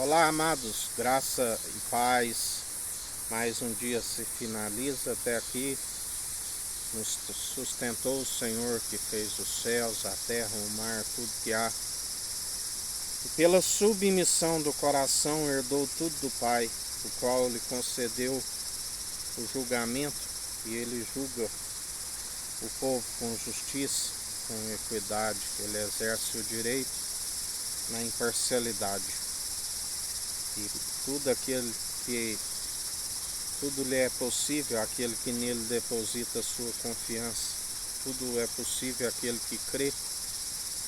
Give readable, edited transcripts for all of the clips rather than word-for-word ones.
Olá, amados, graça e paz. Mais um dia se finaliza. Até aqui nos sustentou o Senhor, que fez os céus, a terra, o mar, tudo que há. E pela submissão do coração herdou tudo do Pai, o qual lhe concedeu o julgamento, e ele julga o povo com justiça, com equidade. Ele exerce o direito na imparcialidade. E tudo lhe é possível àquele que nele deposita a sua confiança. Tudo é possível àquele que crê.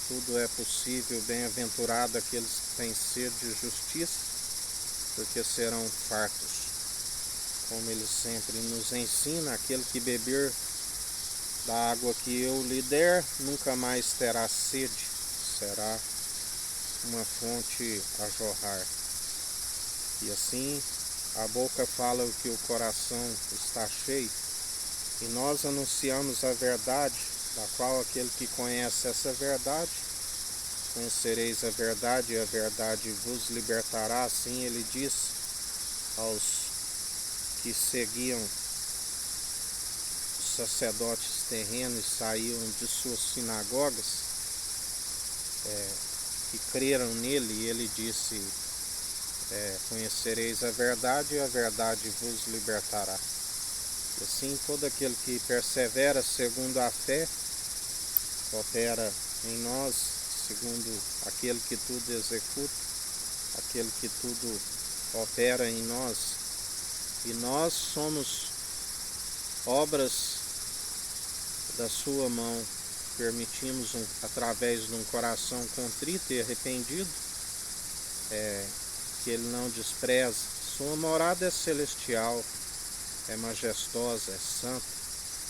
Tudo é possível, bem-aventurado aqueles que têm sede de justiça, porque serão fartos. Como ele sempre nos ensina, aquele que beber da água que eu lhe der, nunca mais terá sede, será uma fonte a jorrar. E assim, a boca fala o que o coração está cheio. E nós anunciamos a verdade, da qual aquele que conhece essa verdade, conhecereis a verdade e a verdade vos libertará. Assim ele diz aos que seguiam os sacerdotes terrenos e saíam de suas sinagogas, que creram nele, e ele disse: conhecereis a verdade e a verdade vos libertará. E assim todo aquele que persevera segundo a fé opera em nós, segundo aquele que tudo executa, aquele que tudo opera em nós. E nós somos obras da sua mão. Permitimos, através de um coração contrito e arrependido, que ele não despreza. Sua morada é celestial, é majestosa, é santa.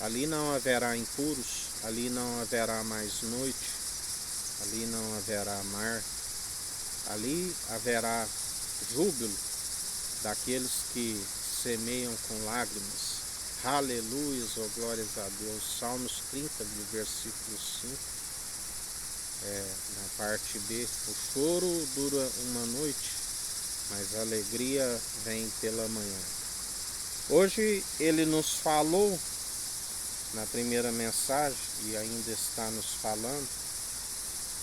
Ali não haverá impuros, ali não haverá mais noite, ali não haverá mar, ali haverá júbilo daqueles que semeiam com lágrimas. Aleluia, oh glórias a Deus. Salmos 30, do versículo 5, na parte B. O choro dura uma noite, mas a alegria vem pela manhã. Hoje ele nos falou na primeira mensagem, e ainda está nos falando,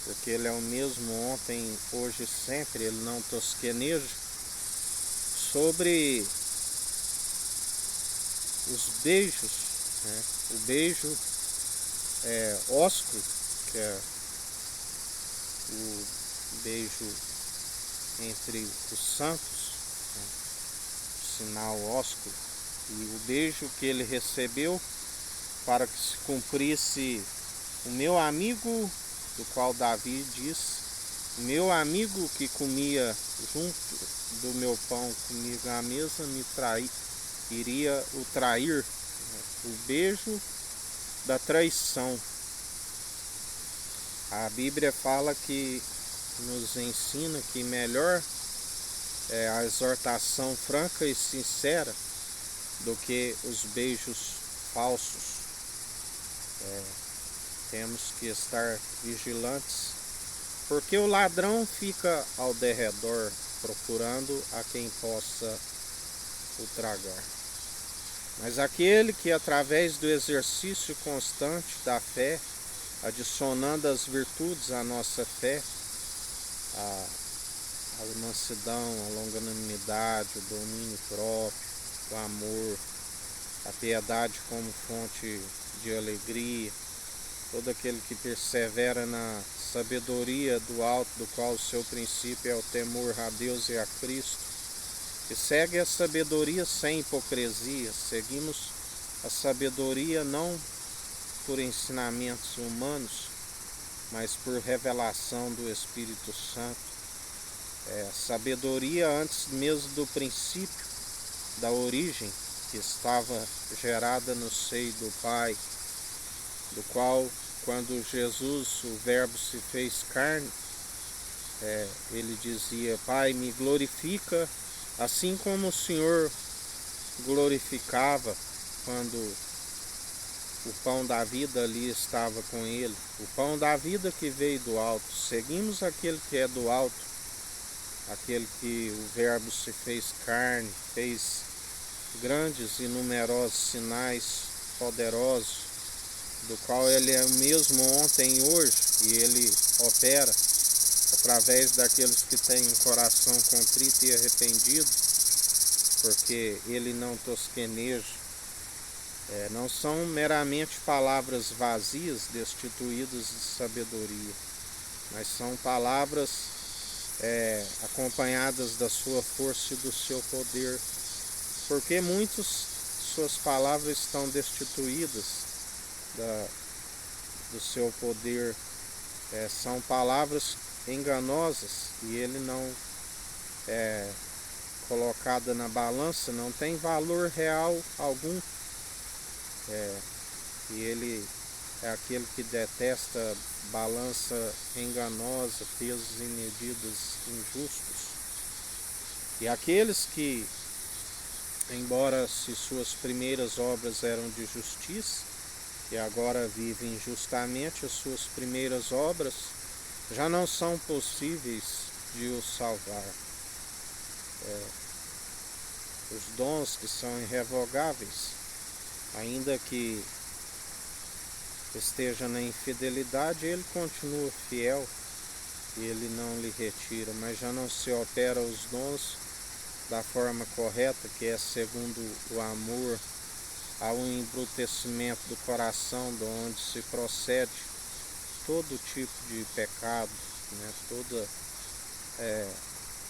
porque ele é o mesmo ontem, hoje e sempre, ele não tosqueneja, sobre os beijos, o beijo ósculo, que é o beijo entre os santos, o sinal ósculo, e o beijo que ele recebeu para que se cumprisse o meu amigo, do qual Davi diz: o meu amigo que comia junto do meu pão comigo à mesa iria o trair. O beijo da traição. A Bíblia fala que nos ensina que melhor é a exortação franca e sincera do que os beijos falsos. Temos que estar vigilantes, porque o ladrão fica ao derredor procurando a quem possa o tragar. Mas aquele que, através do exercício constante da fé, adicionando as virtudes à nossa fé, a mansidão, a longanimidade, o domínio próprio, o amor, a piedade como fonte de alegria, todo aquele que persevera na sabedoria do alto, do qual o seu princípio é o temor a Deus e a Cristo, que segue a sabedoria sem hipocrisia. Seguimos a sabedoria não por ensinamentos humanos, mas por revelação do Espírito Santo. Sabedoria antes mesmo do princípio, da origem, que estava gerada no seio do Pai, do qual, quando Jesus, o Verbo, se fez carne, ele dizia: Pai, me glorifica, assim como o Senhor glorificava quando o pão da vida ali estava com ele. O pão da vida que veio do alto. Seguimos aquele que é do alto, aquele que o Verbo se fez carne, fez grandes e numerosos sinais poderosos, do qual ele é o mesmo ontem e hoje, e ele opera através daqueles que têm um coração contrito e arrependido, porque ele não tosqueneja. Não são meramente palavras vazias, destituídas de sabedoria, mas são palavras acompanhadas da sua força e do seu poder, porque muitas suas palavras estão destituídas do seu poder. São palavras enganosas, e ele não colocada na balança, não tem valor real algum. E ele é aquele que detesta balança enganosa, pesos e medidas injustos. E aqueles que, embora se suas primeiras obras eram de justiça, e agora vivem injustamente, as suas primeiras obras já não são possíveis de os salvar. Os dons que são irrevogáveis, ainda que esteja na infidelidade, ele continua fiel e ele não lhe retira, mas já não se opera os dons da forma correta, que é segundo o amor, ao embrutecimento do coração, de onde se procede todo tipo de pecado,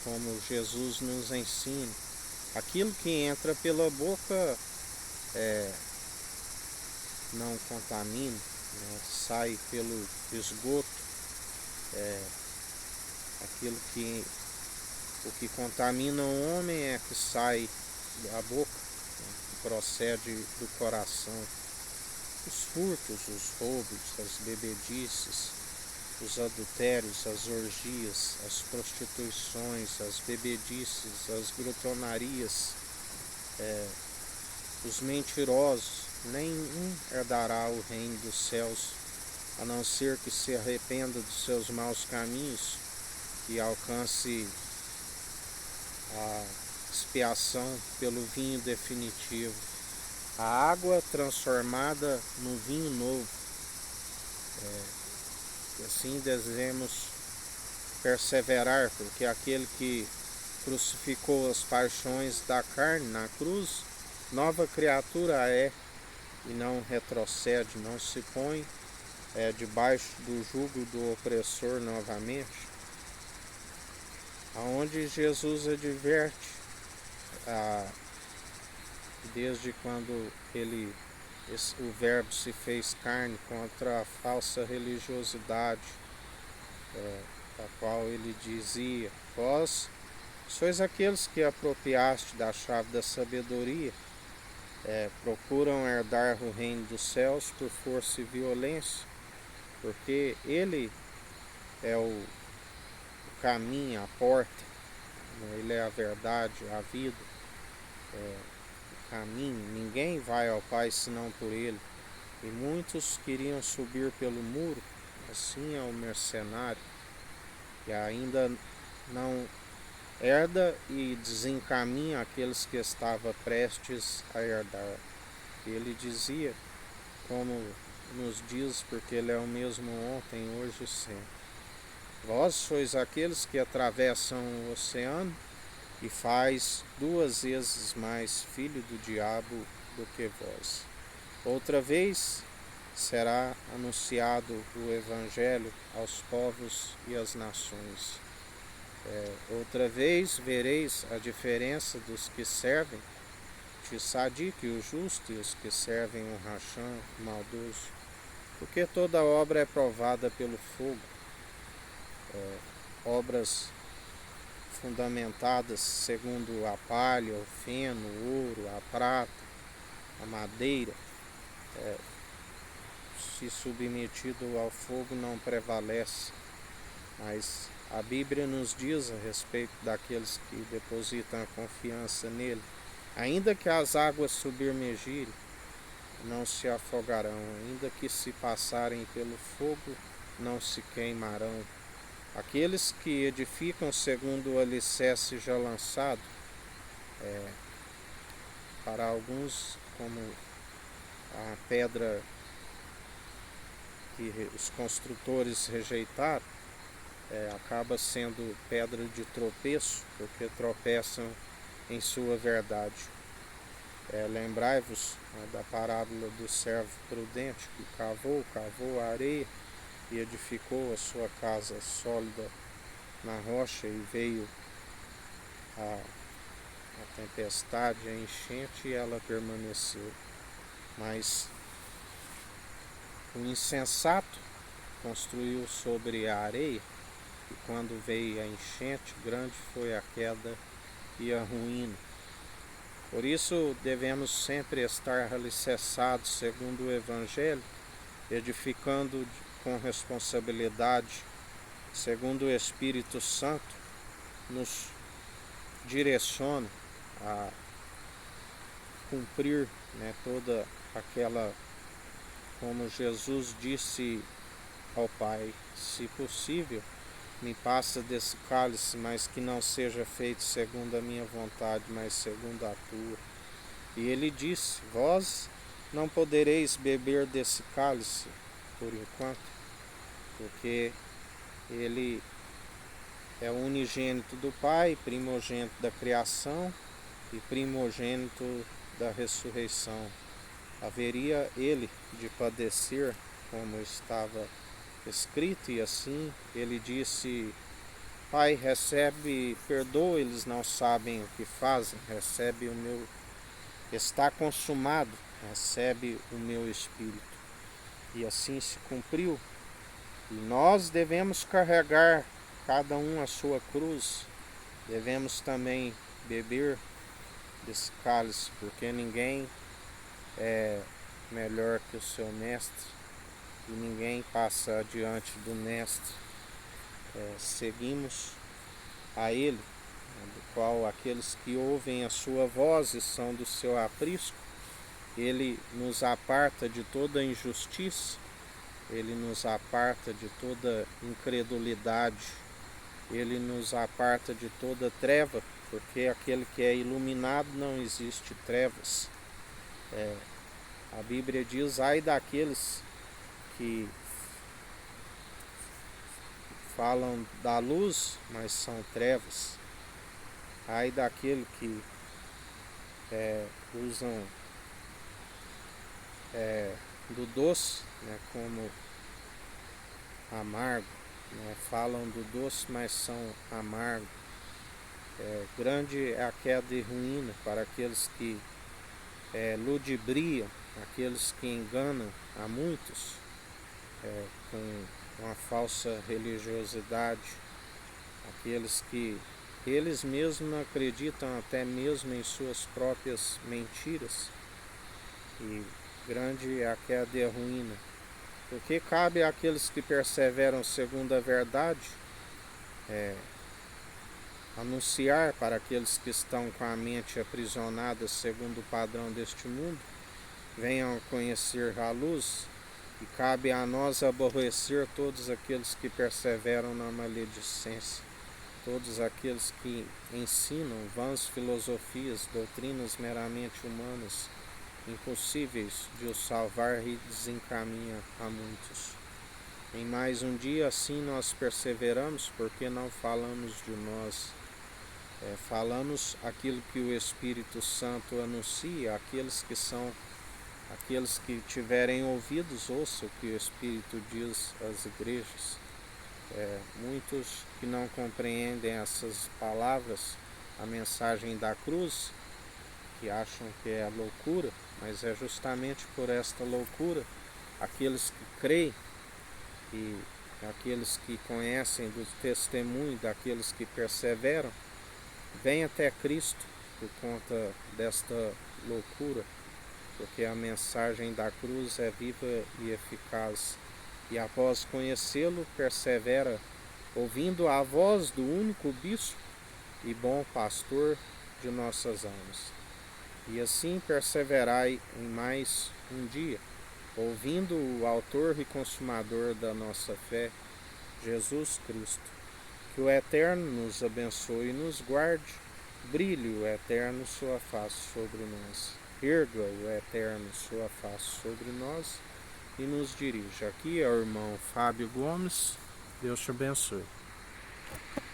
como Jesus nos ensina. Aquilo que entra pela boca não contamina, sai pelo esgoto. O que contamina o homem é que sai da boca, que procede do coração. Os furtos, os roubos, as bebedices, os adultérios, as orgias, as prostituições, as bebedices, as glutonarias, os mentirosos, nenhum herdará o reino dos céus, a não ser que se arrependa dos seus maus caminhos e alcance a expiação pelo vinho definitivo, a água transformada no vinho novo. E assim devemos perseverar, porque aquele que crucificou as paixões da carne na cruz, nova criatura é, e não retrocede, não se põe debaixo do jugo do opressor novamente. Aonde Jesus adverte, desde quando o Verbo se fez carne, contra a falsa religiosidade, a qual ele dizia: vós sois aqueles que apropriaste da chave da sabedoria, procuram herdar o reino dos céus por força e violência, porque ele é o caminho, a porta, ele é a verdade, a vida, o caminho. Ninguém vai ao Pai senão por ele. E muitos queriam subir pelo muro, assim é o mercenário, que ainda não herda e desencaminha aqueles que estavam prestes a herdar. Ele dizia, como nos diz, porque ele é o mesmo ontem, hoje e sempre: vós sois aqueles que atravessam o oceano e faz 2 vezes mais filho do diabo do que vós. Outra vez será anunciado o Evangelho aos povos e às nações. Outra vez vereis a diferença dos que servem o sadique, o justo, e os que servem o rachão, o maldoso, porque toda obra é provada pelo fogo. Obras fundamentadas segundo a palha, o feno, o ouro, a prata, a madeira, se submetido ao fogo não prevalece. Mas a Bíblia nos diz a respeito daqueles que depositam a confiança nele: ainda que as águas submergirem, não se afogarão, ainda que se passarem pelo fogo, não se queimarão. Aqueles que edificam segundo o alicerce já lançado, para alguns, como a pedra que os construtores rejeitaram, acaba sendo pedra de tropeço, porque tropeçam em sua verdade. Lembrai-vos da parábola do servo prudente, que cavou a areia e edificou a sua casa sólida na rocha, e veio a tempestade, a enchente, e ela permaneceu. Mas o insensato construiu sobre a areia, e quando veio a enchente, grande foi a queda e a ruína. Por isso devemos sempre estar alicerçados segundo o Evangelho, edificando com responsabilidade, segundo o Espírito Santo nos direciona a cumprir, toda aquela, como Jesus disse ao Pai: se possível, me passa desse cálice, mas que não seja feito segundo a minha vontade, mas segundo a tua. E ele disse: vós não podereis beber desse cálice por enquanto, porque ele é o unigênito do Pai, primogênito da criação e primogênito da ressurreição. Haveria ele de padecer, como estava escrito, e assim ele disse: Pai, recebe, perdoa, eles não sabem o que fazem, recebe o meu, está consumado, recebe o meu Espírito. E assim se cumpriu. E nós devemos carregar cada um a sua cruz, devemos também beber desse cálice, porque ninguém é melhor que o seu mestre, e ninguém passa adiante do mestre. Seguimos a ele, do qual aqueles que ouvem a sua voz e são do seu aprisco, ele nos aparta de toda injustiça, ele nos aparta de toda incredulidade, ele nos aparta de toda treva, porque aquele que é iluminado não existe trevas. A Bíblia diz: ai daqueles que falam da luz, mas são trevas. Ai daquele que usam do doce, como amargo, falam do doce, mas são amargos. Grande é a queda e ruína para aqueles que ludibriam, aqueles que enganam a muitos com uma falsa religiosidade, aqueles que eles mesmos não acreditam até mesmo em suas próprias mentiras. E grande é a queda e a ruína, porque cabe àqueles que perseveram segundo a verdade anunciar para aqueles que estão com a mente aprisionada segundo o padrão deste mundo, venham conhecer a luz, e cabe a nós aborrecer todos aqueles que perseveram na maledicência, todos aqueles que ensinam vãs filosofias, doutrinas meramente humanas, impossíveis de os salvar, e desencaminha a muitos. Em mais um dia assim nós perseveramos, porque não falamos de nós, falamos aquilo que o Espírito Santo anuncia. Aqueles que tiverem ouvidos, ouçam o que o Espírito diz às igrejas. Muitos que não compreendem essas palavras, a mensagem da cruz, que acham que é loucura, mas é justamente por esta loucura, aqueles que creem e aqueles que conhecem do testemunho daqueles que perseveram, vêm até Cristo por conta desta loucura, porque a mensagem da cruz é viva e eficaz, e após conhecê-lo, persevera ouvindo a voz do único bispo e bom pastor de nossas almas. E assim perseverai em mais um dia, ouvindo o autor e consumador da nossa fé, Jesus Cristo. Que o Eterno nos abençoe e nos guarde. Brilhe o Eterno sua face sobre nós. Erga o Eterno sua face sobre nós e nos dirija. Aqui é o irmão Fábio Gomes. Deus te abençoe.